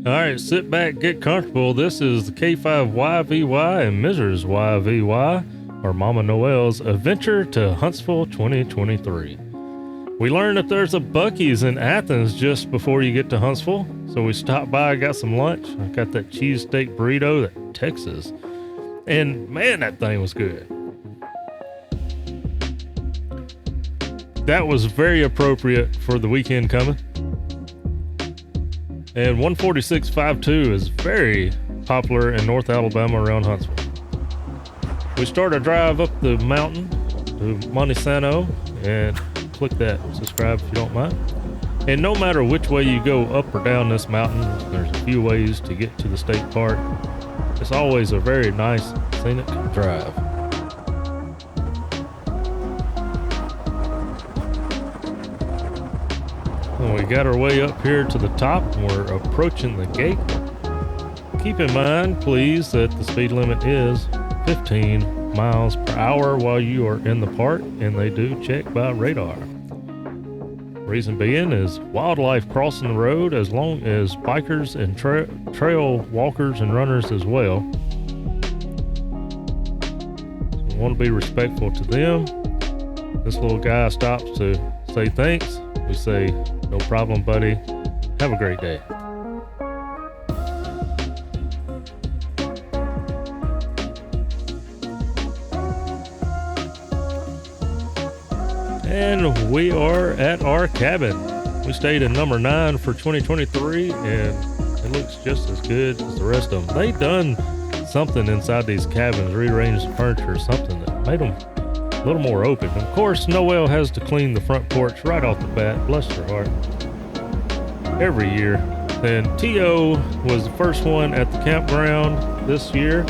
All right, sit back, get comfortable. This is the K5YVY and Mrs. YVY, or Mama Noel's adventure to Huntsville 2023. We learned that there's a Buc-ee's in Athens just before you get to Huntsville, so we stopped by, got some lunch. I got that cheesesteak burrito, that Texas, and man, that thing was good. That was very appropriate for the weekend coming. And 14652 is very popular in North Alabama around Huntsville. We start our drive up the mountain to Monte Sano and click that subscribe if you don't mind. And no matter which way you go up or down this mountain, there's a few ways to get to the state park. It's always a very nice scenic drive. We got our way up here to the top and we're approaching the gate. Keep in mind, please, that the speed limit is 15 miles per hour while you are in the park, and they do check by radar. Reason being is wildlife crossing the road, as long as bikers and trail walkers and runners as well. So we want to be respectful to them. This little guy stops to say thanks. We say, no problem, buddy. Have a great day. And we are at our cabin. We stayed in number 9 for 2023, and it looks just as good as the rest of them. They done something inside these cabins, rearranged the furniture or something that made them a little more open. Of course, Noel has to clean the front porch right off the bat, bless her heart, every year. Then T.O. was the first one at the campground this year,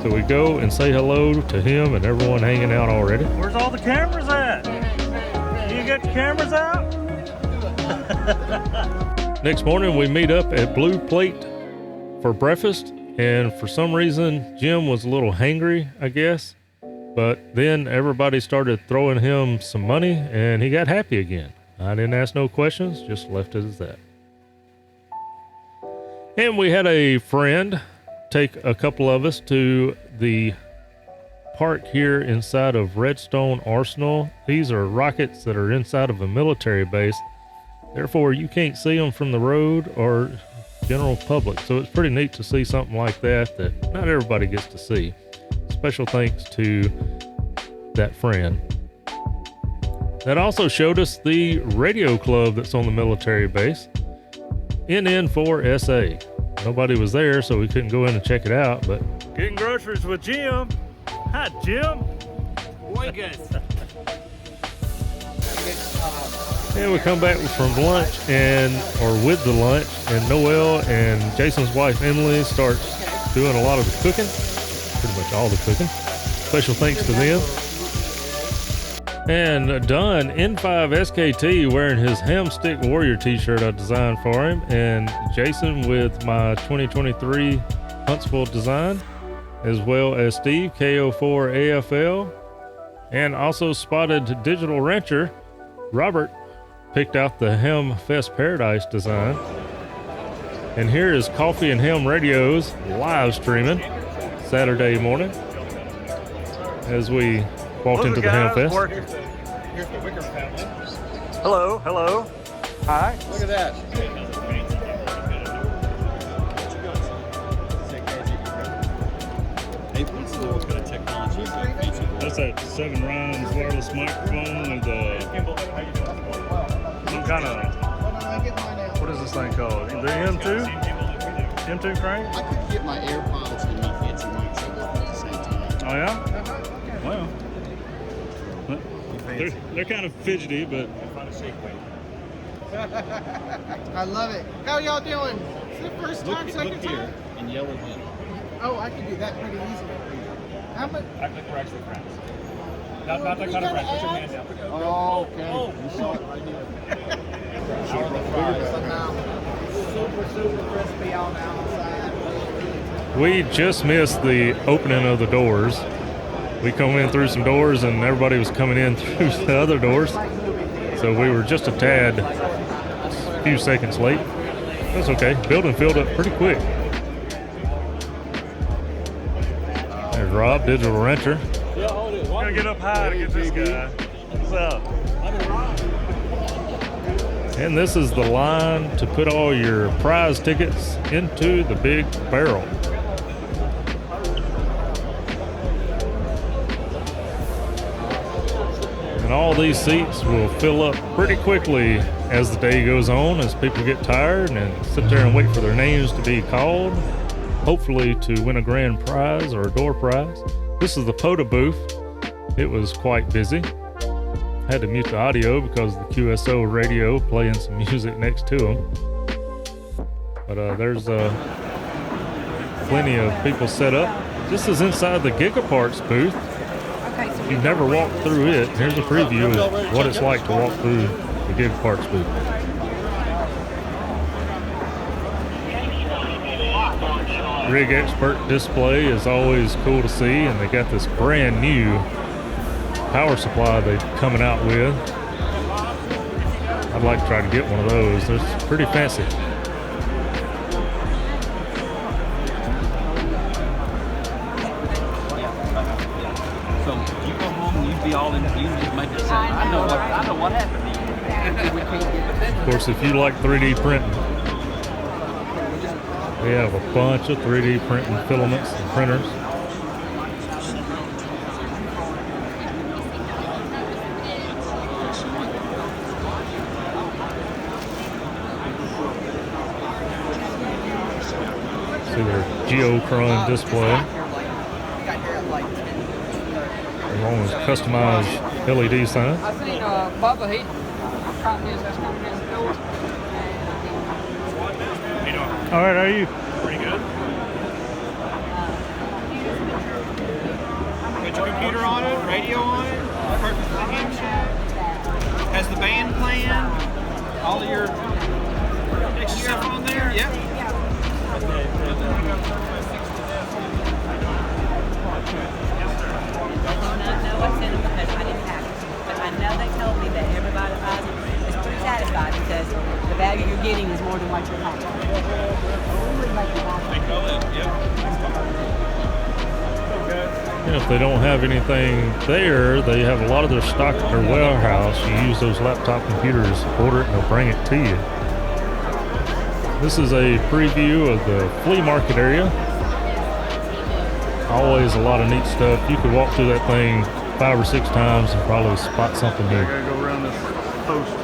so we go and say hello to him and everyone hanging out already. Where's all the cameras at? You get the cameras out? Next morning, we meet up at Blue Plate for breakfast, and for some reason, Jim was a little hangry, I guess. But then everybody started throwing him some money, and he got happy again. I didn't ask no questions, just left it as that. And we had a friend take a couple of us to the park here inside of Redstone Arsenal. These are rockets that are inside of a military base. Therefore, you can't see them from the road or general public. So it's pretty neat to see something like that not everybody gets to see. Special thanks to that friend. That also showed us the radio club that's on the military base, NN4SA. Nobody was there, so we couldn't go in and check it out, but Getting groceries with Jim. Hi, Jim. Muy good. and we come back from lunch or with the lunch, and Noel and Jason's wife Emily starts doing a lot of the cooking. Pretty much all the cooking. Special thanks to them. And Don, N5 SKT, wearing his Hamstick Warrior t-shirt I designed for him, and Jason with my 2023 Huntsville design, as well as Steve, KO4 AFL, and also spotted Digital Rancher, Robert, picked out the Hamfest Paradise design. And here is Coffee and Ham Radio's live streaming Saturday morning as we walked into the Hamfest. Here's the Wicker family. Hello, hello. Hi. Look at that. That's that 7 Ryan's wireless microphone with some kind of, what is this thing called? The M2? M2 crank? I could get my AirPods and my fancy mics at the same time. Oh yeah? Wow. They're kind of fidgety, but I love it. How y'all doing? Is it the first time, second Look here time? and yell at me. Oh, I can do that pretty easily. How much? I think we're actually friends. Not the kind of friends. Put your hand down. Oh, okay. You saw it right here. Super crispy on the outside. We just missed the opening of the doors. We come in through some doors and everybody was coming in through the other doors. So we were just a tad, a few seconds late. That's okay. Building filled up pretty quick. There's Rob, digital renter. Gotta get up high to get this guy. What's up? And this is the line to put all your prize tickets into the big barrel. And all these seats will fill up pretty quickly as the day goes on, as people get tired and sit there and wait for their names to be called, hopefully to win a grand prize or a door prize. This is the POTA booth. It was quite busy. Had to mute the audio because the QSO radio playing some music next to them. But there's plenty of people set up. This is inside the Gigaparts booth. If you've never walked through it, here's a preview of what it's like to walk through the Gigaparts booth. Rig Expert display is always cool to see, and they got this brand new power supply they're coming out with. I'd like to try to get one of those. They're pretty fancy. So you go home and you be all in, you just make it simple. I know what happened to you. Of course, if you like 3D printing, we have a bunch of 3D printing filaments and printers. See their geochrome display. Along with customized LED sign. I think Bubba, he caught this. That's coming in the door. All right, how are you? Pretty good. Got your computer on it, radio on it, perfect for the ham shack. Has the band playing, all of your extra stuff on there, yep. I don't know what's in them because I didn't have it. But I know they told me that everybody buys it is pretty satisfied because the value you're getting is more than what you're paying. And if they don't have anything there, they have a lot of their stock at their warehouse. You use those laptop computers, order it, and they'll bring it to you. This is a preview of the flea market area. Always a lot of neat stuff. You could walk through that thing 5 or 6 times and probably spot something I new. gotta go around this post.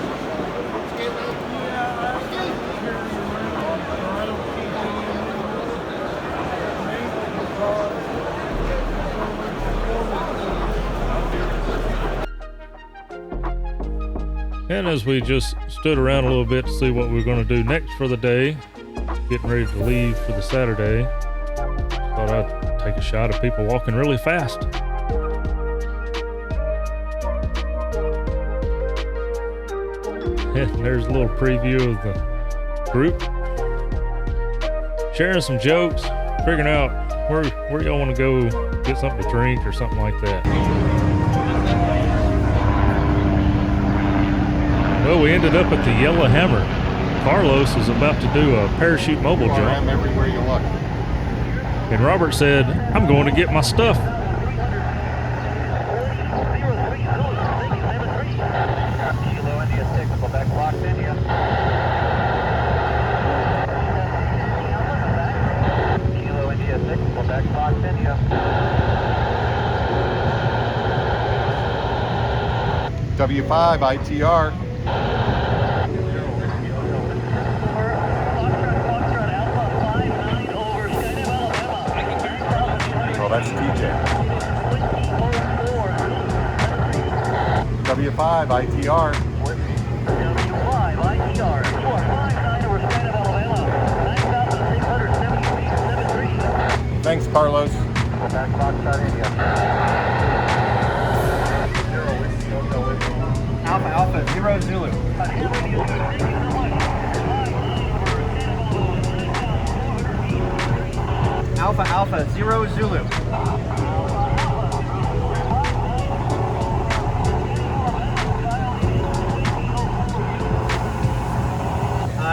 And as we just stood around a little bit to see what we were going to do next for the day, getting ready to leave for the Saturday, thought I'd take a shot of people walking really fast. And there's a little preview of the group. Sharing some jokes, figuring out where y'all want to go get something to drink or something like that. Well, we ended up at the Yellow Hammer. Carlos is about to do a parachute mobile jump. Everywhere you look. And Robert said, I'm going to get my stuff. W5 ITR. Oh, that's TJ. W5 ITR. Thanks, Carlos. Alpha 0 Zulu. Alpha 0 Zulu.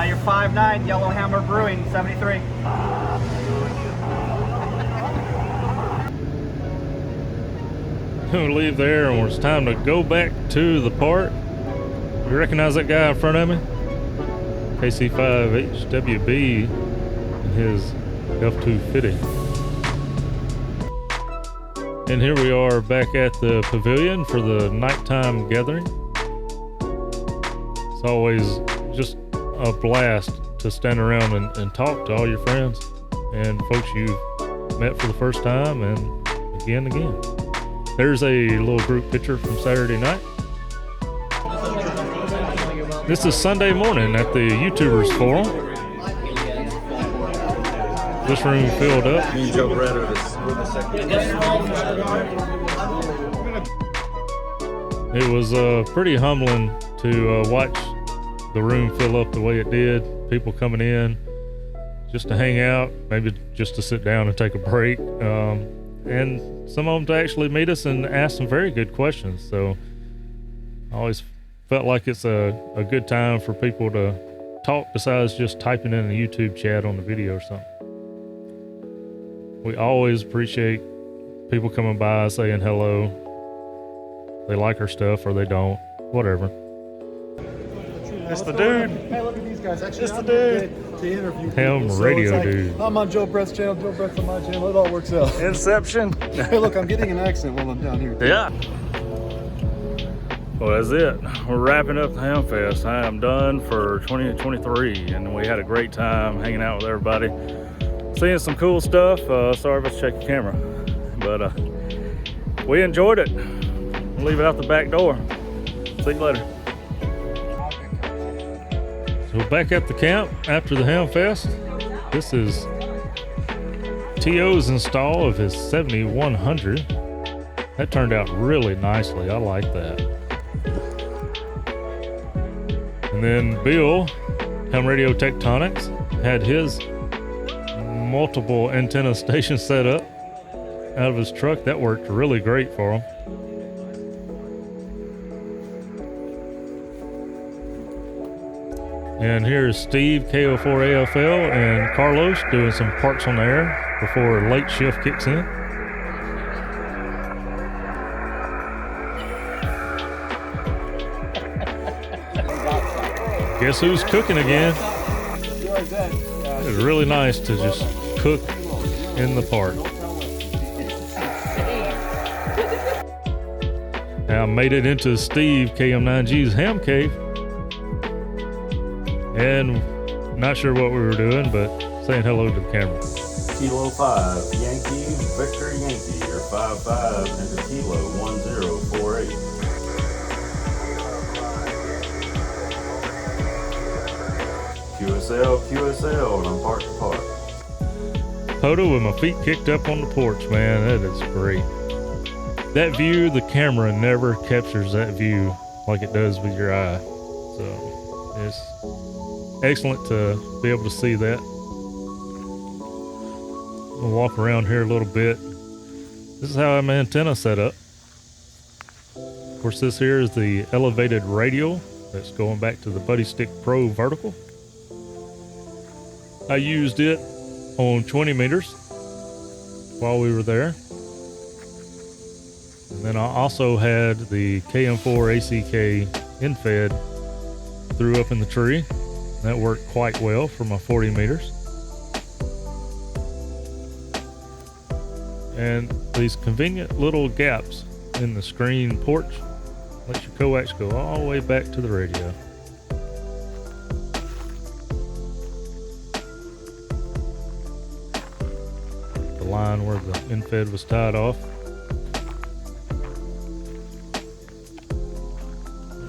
Your 59 Yellowhammer Brewing, 73. We leave there and it's time to go back to the park. You recognize that guy in front of me? KC5HWB and his F250. And here we are back at the pavilion for the nighttime gathering. It's always just a blast to stand around and talk to all your friends and folks you've met for the first time and again. There's a little group picture from Saturday night. This is Sunday morning at the YouTubers Forum. This room filled up. Me and Joe Brett are the second. It was pretty humbling to watch the room fill up the way it did. People coming in just to hang out, maybe just to sit down and take a break. And some of them to actually meet us and ask some very good questions. So I always felt like it's a good time for people to talk besides just typing in a YouTube chat on the video or something. We always appreciate people coming by saying hello. They like our stuff or they don't, whatever. It's the dude. Hey, look at these guys. Actually, It's the dude. To interview Ham people, radio it's like, dude. I'm on Joe Brett's channel. Joe Brett's on my channel. It all works out. Inception. Hey, look, I'm getting an accent while I'm down here. Yeah. Well, that's it. We're wrapping up the Hamfest. I am done for 2023, and we had a great time hanging out with everybody, seeing some cool stuff. Sorry if I check your camera, but we enjoyed it. We'll leave it out the back door. See you later. So back at the camp after the Hamfest. This is T.O.'s install of his 7100. That turned out really nicely. I like that. And then Bill, Ham Radio Tectonics, had his multiple antenna station set up out of his truck. That worked really great for him. And here's Steve, KO4AFL, and Carlos doing some parts on the air before late shift kicks in. Guess who's cooking again? It's really nice to just cook in the park. Now I made it into Steve KM9G's Ham Cave. And not sure what we were doing, but saying hello to the camera. Kilo 5, Yankee, Victor Yankee, or 55 into Kilo 1048. QSL, and I'm park to park. Photo with my feet kicked up on the porch, man. That is great. That view, the camera never captures that view like it does with your eye. So it's excellent to be able to see that. We'll walk around here a little bit. This is how I have my antenna set up. Of course, this here is the elevated radial that's going back to the Buddy Stick Pro vertical. I used it on 20 meters while we were there. And then I also had the KM4 ACK infed threw up in the tree. That worked quite well for my 40 meters. And these convenient little gaps in the screen porch let your coax go all the way back to the radio. The line where the infed was tied off.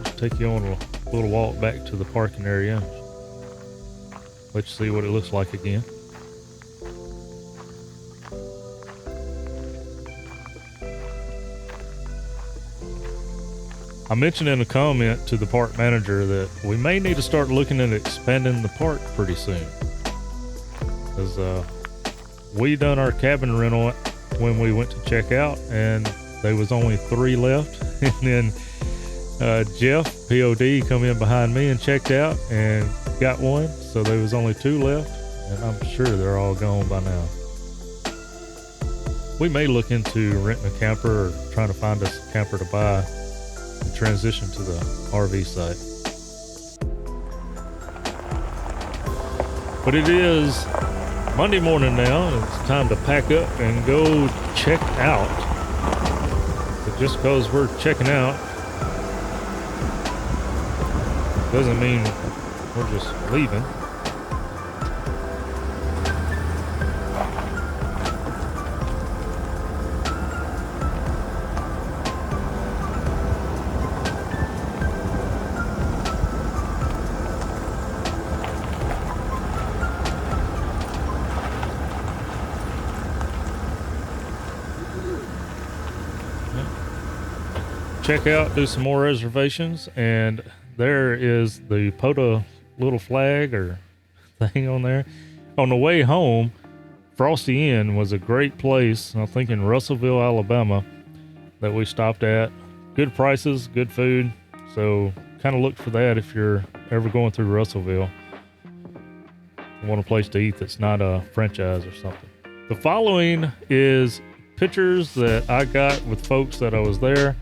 I'll take you on a little walk back to the parking area. Let you see what it looks like again. I mentioned in a comment to the park manager that we may need to start looking at expanding the park pretty soon. Because we done our cabin rental when we went to check out, and there was only 3 left. And then Jeff, POD, come in behind me and checked out and got one. So there was only 2 left, and I'm sure they're all gone by now. We may look into renting a camper or trying to find us a camper to buy and transition to the RV site. But it is Monday morning now, and it's time to pack up and go check out. But just because we're checking out doesn't mean we're just leaving. Check out, do some more reservations, and there is the POTA little flag or thing on there. On the way home, Frosty Inn was a great place, I think in Russellville, Alabama, that we stopped at. Good prices, good food, so kind of look for that if you're ever going through Russellville. Want a place to eat that's not a franchise or something. The following is pictures that I got with folks that I was there,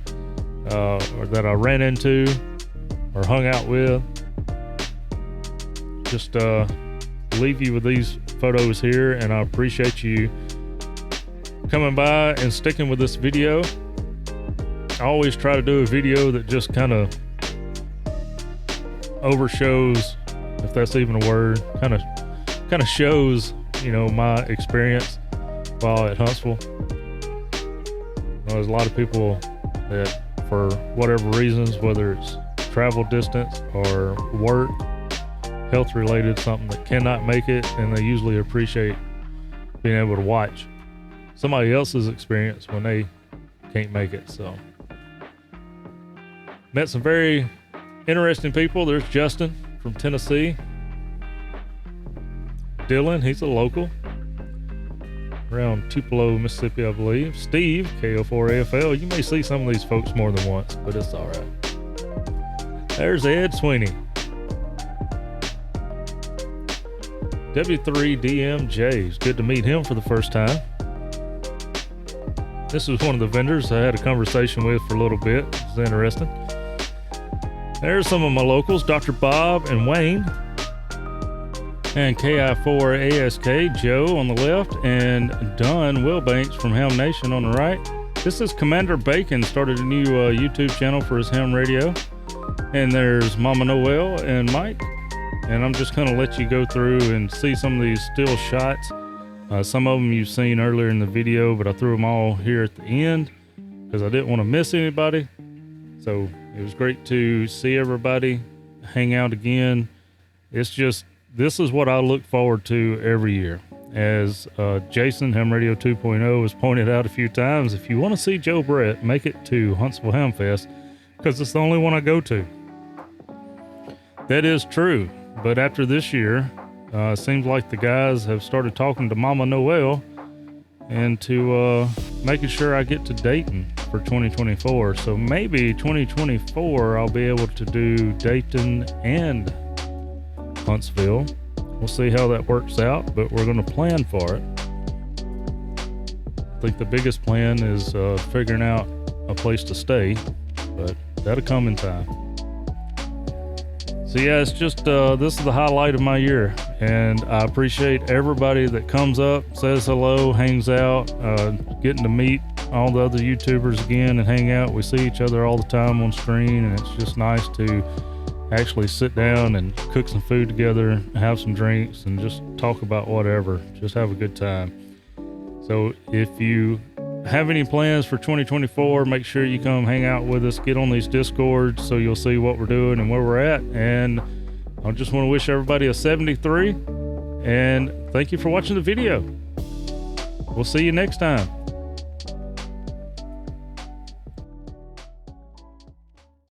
or that I ran into or hung out with. Just leave you with these photos here, and I appreciate you coming by and sticking with this video. I always try to do a video that just kind of overshows, if that's even a word, kind of shows, you know, my experience while at Huntsville. There's a lot of people that, for whatever reasons, whether it's travel distance or work, health related, something, that cannot make it, and they usually appreciate being able to watch somebody else's experience when they can't make it. So met some very interesting people. There's Justin from Tennessee. Dylan, he's a local around Tupelo, Mississippi, I believe. Steve, KO4AFL. You may see some of these folks more than once, but it's all right. There's Ed Sweeney. W3DMJ. It's good to meet him for the first time. This is one of the vendors I had a conversation with for a little bit. It's interesting. There's some of my locals, Dr. Bob and Wayne. And KI4ASK, Joe on the left, and Don Wilbanks from Ham Nation on the right. This is Commander Bacon, started a new YouTube channel for his ham radio. And there's Mama Noel and Mike. And I'm just going to let you go through and see some of these still shots. Some of them you've seen earlier in the video, but I threw them all here at the end because I didn't want to miss anybody. So it was great to see everybody, hang out again. It's just, this is what I look forward to every year. As Jason, Ham Radio 2.0, has pointed out a few times, if you want to see Joe Brett, make it to Huntsville Hamfest, because it's the only one I go to. That is true, but after this year, it seems like the guys have started talking to Mama Noel and to making sure I get to Dayton for 2024. So maybe 2024 I'll be able to do Dayton and Huntsville. We'll see how that works out, but we're going to plan for it. I think the biggest plan is figuring out a place to stay, but that'll come in time. So yeah, it's just this is the highlight of my year, and I appreciate everybody that comes up, says hello, hangs out, getting to meet all the other YouTubers again and hang out. We see each other all the time on screen, and it's just nice to actually sit down and cook some food together, have some drinks, and just talk about whatever. Just have a good time. So if you have any plans for 2024, make sure you come hang out with us, get on these Discords so you'll see what we're doing and where we're at. And I just want to wish everybody a 73, and thank you for watching the video. We'll see you next time.